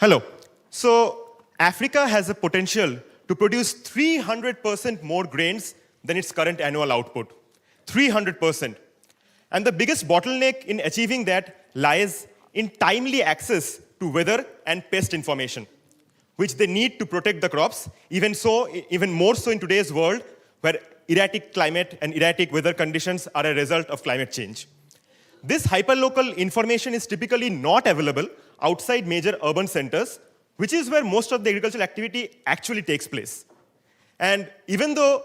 Hello. So Africa has a potential to produce 300% more grains than its current annual output. 300%. And the biggest bottleneck in achieving that lies in timely access to weather and pest information, which they need to protect the crops, even more so in today's world, where erratic climate and erratic weather conditions are a result of climate change. This hyperlocal information is typically not available outside major urban centers, which is where most of the agricultural activity actually takes place. And even though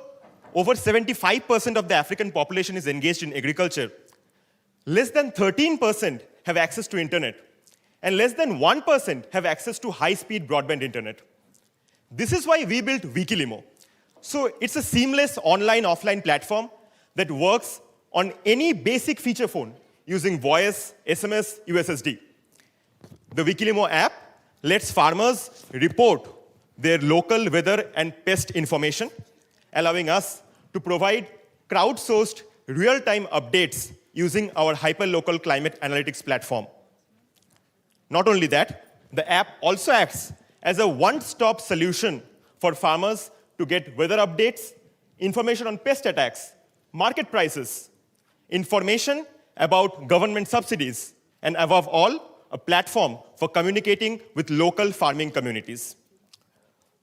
over 75% of the African population is engaged in agriculture, less than 13% have access to internet, and less than 1% have access to high-speed broadband internet. This is why we built Wikilimo. So it's a seamless online-offline platform that works on any basic feature phone using voice, SMS, USSD. The Wikilimo app lets farmers report their local weather and pest information, allowing us to provide crowdsourced real-time updates using our hyperlocal climate analytics platform. Not only that, the app also acts as a one-stop solution for farmers to get weather updates, information on pest attacks, market prices, information about government subsidies, and above all, a platform for communicating with local farming communities.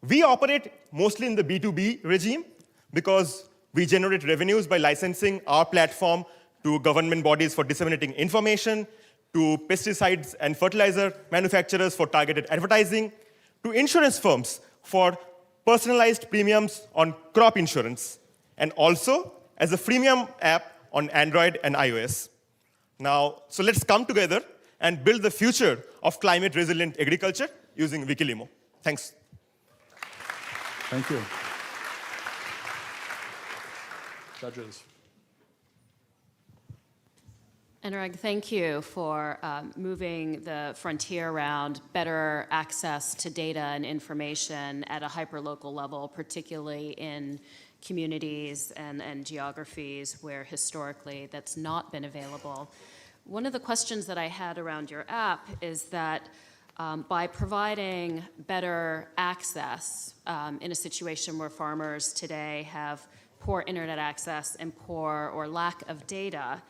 We operate mostly in the B2B regime because we generate revenues by licensing our platform to government bodies for disseminating information, to pesticides and fertilizer manufacturers for targeted advertising, to insurance firms for personalized premiums on crop insurance, and also as a freemium app on Android and iOS. Now, so let's come together and build the future of climate-resilient agriculture using Wikilimo. Thanks. Thank you. Judges. Anurag, thank you for moving the frontier around better access to data and information at a hyperlocal level, particularly in communities and geographies where historically that's not been available. One of the questions that I had around your app is that by providing better access in a situation where farmers today have poor internet access and poor or lack of data,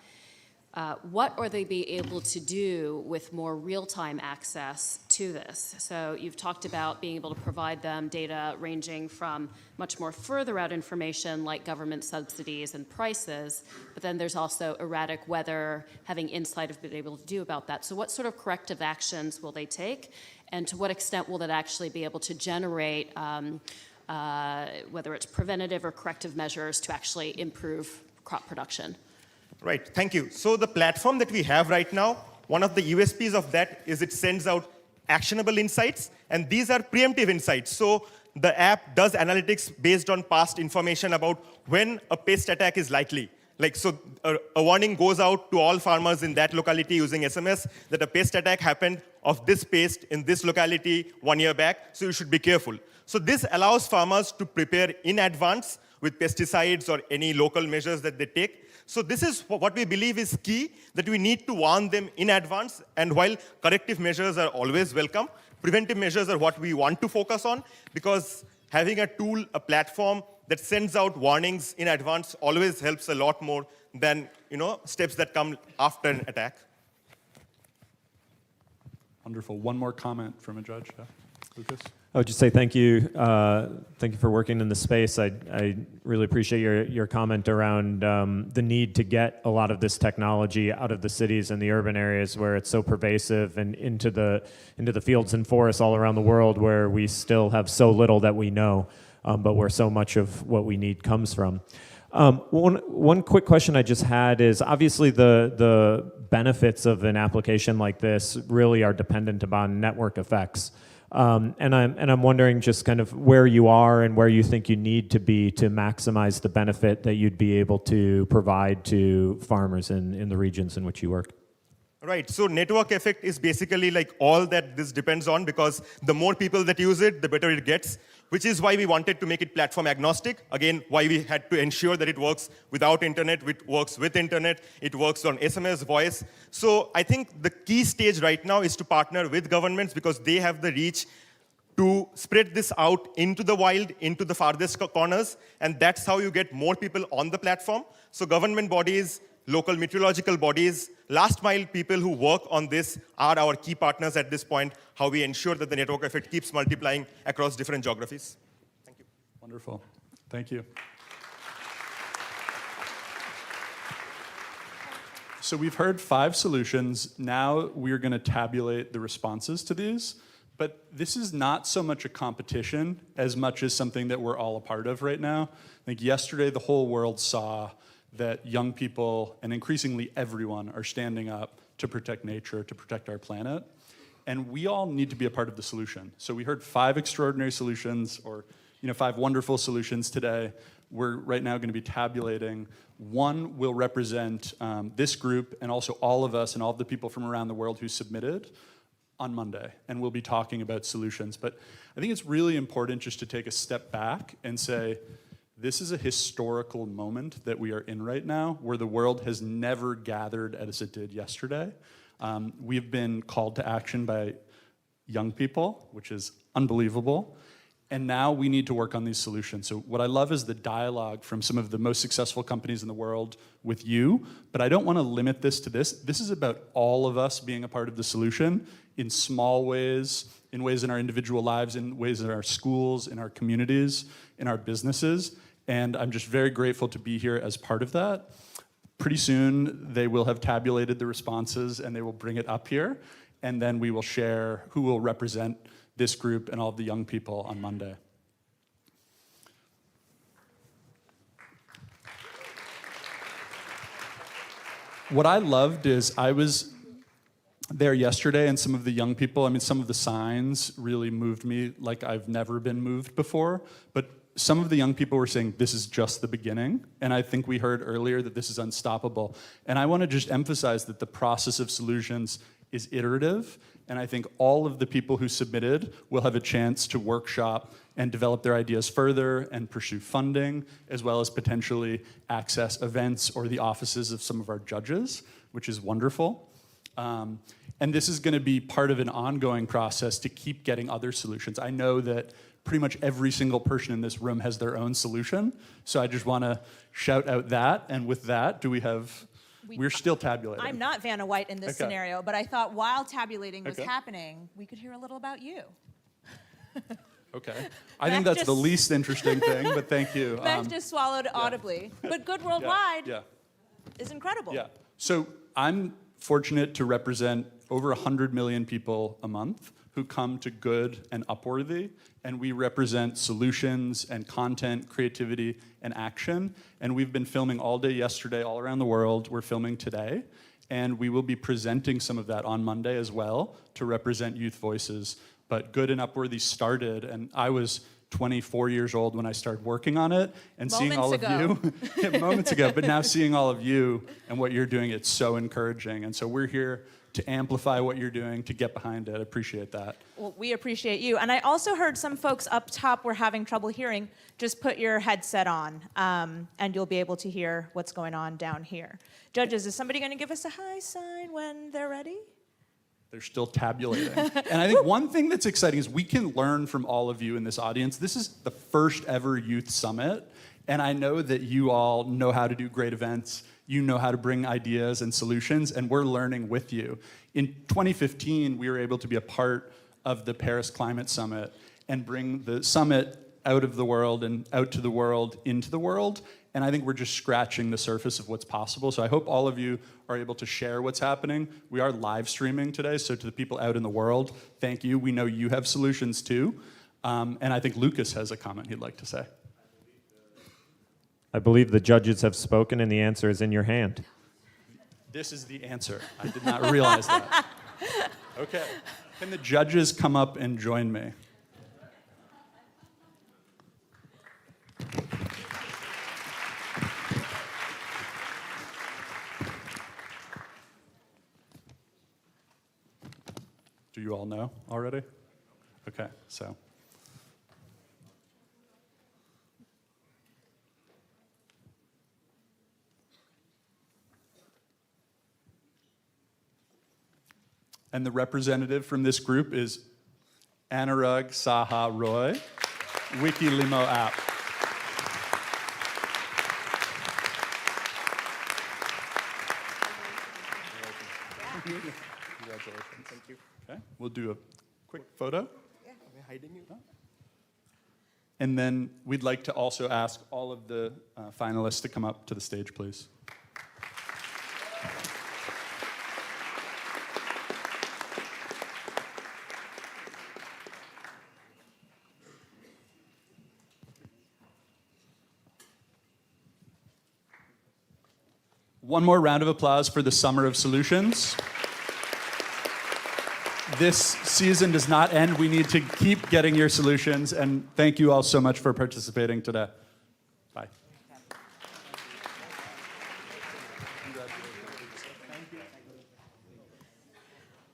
what are they be able to do with more real-time access to this? So you've talked about being able to provide them data ranging from much more further out information like government subsidies and prices, but then there's also erratic weather, having insight of being able to do about that. So what sort of corrective actions will they take? And to what extent will that actually be able to generate whether it's preventative or corrective measures to actually improve crop production? Right, thank you. So the platform that we have right now, one of the USPs of that is it sends out actionable insights, and these are preemptive insights. So the app does analytics based on past information about when a pest attack is likely. Like, so a warning goes out to all farmers in that locality using SMS that a pest attack happened of this pest in this locality 1 year back, so you should be careful. So this allows farmers to prepare in advance with pesticides or any local measures that they take. So this is what we believe is key, that we need to warn them in advance. And while corrective measures are always welcome, preventive measures are what we want to focus on, because having a tool, a platform that sends out warnings in advance always helps a lot more than steps that come after an attack. Wonderful. One more comment from a judge. Yeah. Lucas? I would just say thank you. Thank you for working in the space. I really appreciate your comment around the need to get a lot of this technology out of the cities and the urban areas where it's so pervasive, and into the fields and forests all around the world where we still have so little that we know, but where so much of what we need comes from. One quick question I just had is, obviously the benefits of an application like this really are dependent upon network effects. And I'm wondering just kind of where you are and where you think you need to be to maximize the benefit that you'd be able to provide to farmers in the regions in which you work. Right, so network effect is basically like all that this depends on, because the more people that use it, the better it gets, which is why we wanted to make it platform agnostic. Again, why we had to ensure that it works without internet, it works with internet, it works on SMS, voice. So I think the key stage right now is to partner with governments, because they have the reach to spread this out into the wild, into the farthest corners, and that's how you get more people on the platform. So government bodies, local meteorological bodies, last mile people who work on this are our key partners at this point, how we ensure that the network effect keeps multiplying across different geographies. Thank you. Wonderful. Thank you. So we've heard 5 solutions. Now we're going to tabulate the responses to these. But this is not so much a competition as much as something that we're all a part of right now. I think yesterday the whole world saw that young people and increasingly everyone are standing up to protect nature, to protect our planet. And we all need to be a part of the solution. So we heard 5 extraordinary solutions, or 5 wonderful solutions today. We're right now going to be tabulating. One will represent this group and also all of us and all of the people from around the world who submitted on Monday. And we'll be talking about solutions. But I think it's really important just to take a step back and say, this is a historical moment that we are in right now, where the world has never gathered as it did yesterday. We've been called to action by young people, which is unbelievable. And now we need to work on these solutions. So what I love is the dialogue from some of the most successful companies in the world with you, but I don't want to limit this to this. This is about all of us being a part of the solution in small ways, in ways in our individual lives, in ways in our schools, in our communities, in our businesses. And I'm just very grateful to be here as part of that. Pretty soon, they will have tabulated the responses and they will bring it up here. And then we will share who will represent this group and all of the young people on Monday. What I loved is I was there yesterday, and some of the young people, some of the signs really moved me like I've never been moved before. But some of the young people were saying, this is just the beginning. And I think we heard earlier that this is unstoppable. And I want to just emphasize that the process of solutions is iterative. And I think all of the people who submitted will have a chance to workshop and develop their ideas further and pursue funding, as well as potentially access events or the offices of some of our judges, which is wonderful. And this is going to be part of an ongoing process to keep getting other solutions. I know that pretty much every single person in this room has their own solution. So I just want to shout out that. And with that, do we have... We're still tabulating. I'm not Vanna White in this scenario, but I thought while tabulating was happening, we could hear a little about you. Okay. I think that's the least interesting thing, but thank you. Beth just swallowed audibly. But Good Worldwide is incredible. Yeah. So I'm fortunate to represent over 100 million people a month who come to Good and Upworthy, and we represent solutions and content, creativity, and action. And we've been filming all day yesterday, all around the world. We're filming today, and we will be presenting some of that on Monday as well to represent youth voices. But Good and Upworthy started, and I was 24 years old when I started working on it, and seeing all of you moments ago, but now seeing all of you and what you're doing, it's so encouraging. And so we're here to amplify what you're doing, to get behind it. I appreciate that. Well, we appreciate you. And I also heard some folks up top were having trouble hearing. Just put your headset on, and you'll be able to hear what's going on down here. Judges, is somebody going to give us a high sign when they're ready? They're still tabulating. And I think one thing that's exciting is we can learn from all of you in this audience. This is the first ever youth summit, and I know that you all know how to do great events. You know how to bring ideas and solutions, and we're learning with you. In 2015, we were able to be a part of the Paris Climate Summit and bring the summit out of the world and out to the world, into the world. And I think we're just scratching the surface of what's possible. So I hope all of you are able to share what's happening. We are live streaming today, so to the people out in the world, thank you. We know you have solutions too. And I think Lucas has a comment he'd like to say. I believe the judges have spoken and the answer is in your hand. This is the answer. I did not realize that. Okay. Can the judges come up and join me? Do you all know already? Okay, so. And the representative from this group is Anurag Saha Roy, Wikilimo app. Congratulations. Thank you. Okay, we'll do a quick photo. Yeah, am I hiding you? And then we'd like to also ask all of the finalists to come up to the stage, please. One more round of applause for the Summer of Solutions. This season does not end. We need to keep getting your solutions, and thank you all so much for participating today. Bye.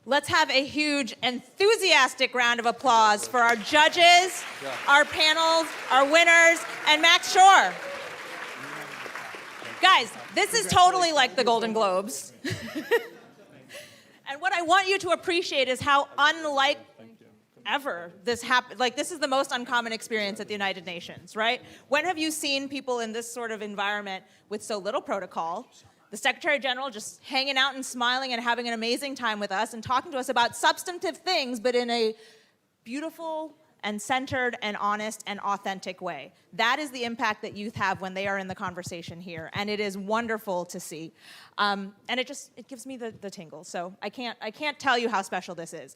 Let's have a huge, enthusiastic round of applause for our judges, our panels, our winners, and Max Shore. Guys, this is totally like the Golden Globes. And what I want you to appreciate is how unlike ever this happened. Like, this is the most uncommon experience at the United Nations, right? When have you seen people in this sort of environment with so little protocol? The Secretary General just hanging out and smiling and having an amazing time with us and talking to us about substantive things, but in a beautiful and centered and honest and authentic way. That is the impact that youth have when they are in the conversation here, and it is wonderful to see. And it gives me the tingles. So I can't tell you how special this is.